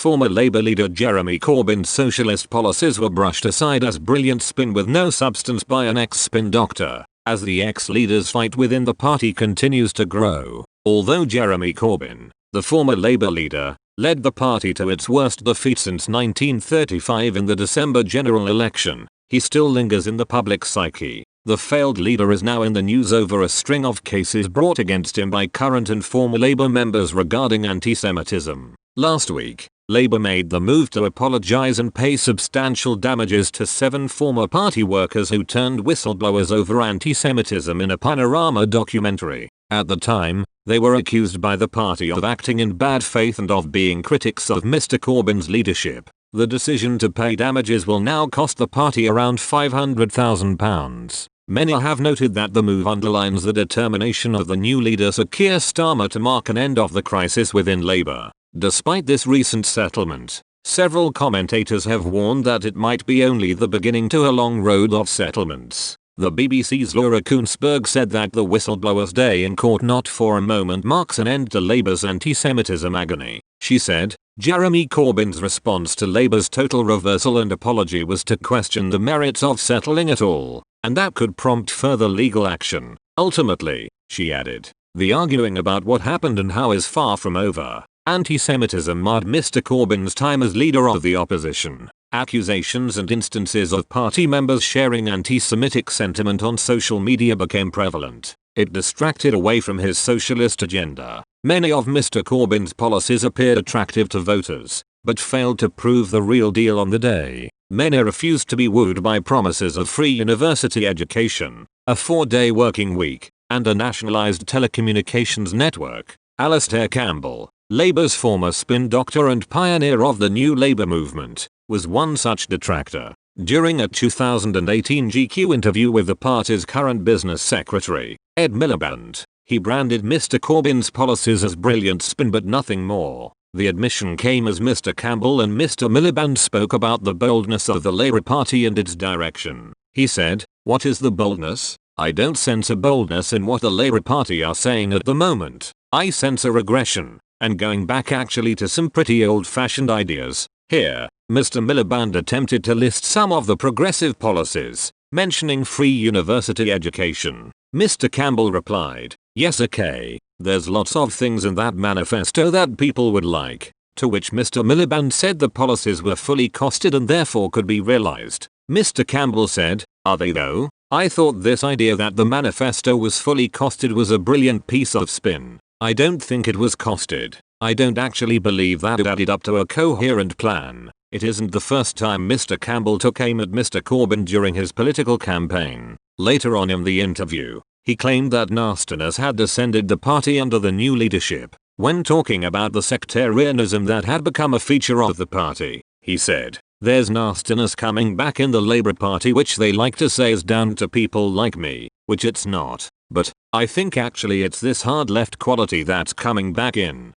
Former Labour leader Jeremy Corbyn's socialist policies were brushed aside as brilliant spin with no substance by an ex-spin doctor, as the ex-leader's fight within the party continues to grow. Although Jeremy Corbyn, the former Labour leader, led the party to its worst defeat since 1935 in the December general election, he still lingers in the public psyche. The failed leader is now in the news over a string of cases brought against him by current and former Labour members regarding anti-Semitism. Last week, Labour made the move to apologise and pay substantial damages to 7 former party workers who turned whistleblowers over anti-Semitism in a Panorama documentary. At the time, they were accused by the party of acting in bad faith and of being critics of Mr. Corbyn's leadership. The decision to pay damages will now cost the party around £500,000. Many have noted that the move underlines the determination of the new leader Sir Keir Starmer to mark an end of the crisis within Labour. Despite this recent settlement, several commentators have warned that it might be only the beginning to a long road of settlements. The BBC's Laura Koonsberg said that the whistleblower's day in court not for a moment marks an end to Labour's anti-Semitism agony. She said, Jeremy Corbyn's response to Labour's total reversal and apology was to question the merits of settling at all, and that could prompt further legal action. Ultimately, she added, the arguing about what happened and how is far from over. Anti-Semitism marred Mr. Corbyn's time as leader of the opposition. Accusations and instances of party members sharing anti-Semitic sentiment on social media became prevalent. It distracted away from his socialist agenda. Many of Mr. Corbyn's policies appeared attractive to voters, but failed to prove the real deal on the day. Many refused to be wooed by promises of free university education, a 4-day working week, and a nationalised telecommunications network. Alastair Campbell, Labour's former spin doctor and pioneer of the New Labour movement, was one such detractor. During a 2018 GQ interview with the party's current business secretary, Ed Miliband, he branded Mr. Corbyn's policies as brilliant spin but nothing more. The admission came as Mr. Campbell and Mr. Miliband spoke about the boldness of the Labour Party and its direction. He said, "What is the boldness? I don't sense a boldness in what the Labour Party are saying at the moment. I sense a regression, and going back actually to some pretty old-fashioned ideas." Here, Mr. Miliband attempted to list some of the progressive policies, mentioning free university education. Mr. Campbell replied, "Yes, okay, there's lots of things in that manifesto that people would like," to which Mr. Miliband said the policies were fully costed and therefore could be realized. Mr. Campbell said, "Are they though? I thought this idea that the manifesto was fully costed was a brilliant piece of spin. I don't think it was costed. I don't actually believe that it added up to a coherent plan." It isn't the first time Mr. Campbell took aim at Mr. Corbyn during his political campaign. Later on in the interview, he claimed that nastiness had descended the party under the new leadership. When talking about the sectarianism that had become a feature of the party, he said, "There's nastiness coming back in the Labour Party which they like to say is down to people like me, which it's not. But I think actually it's this hard left quality that's coming back in."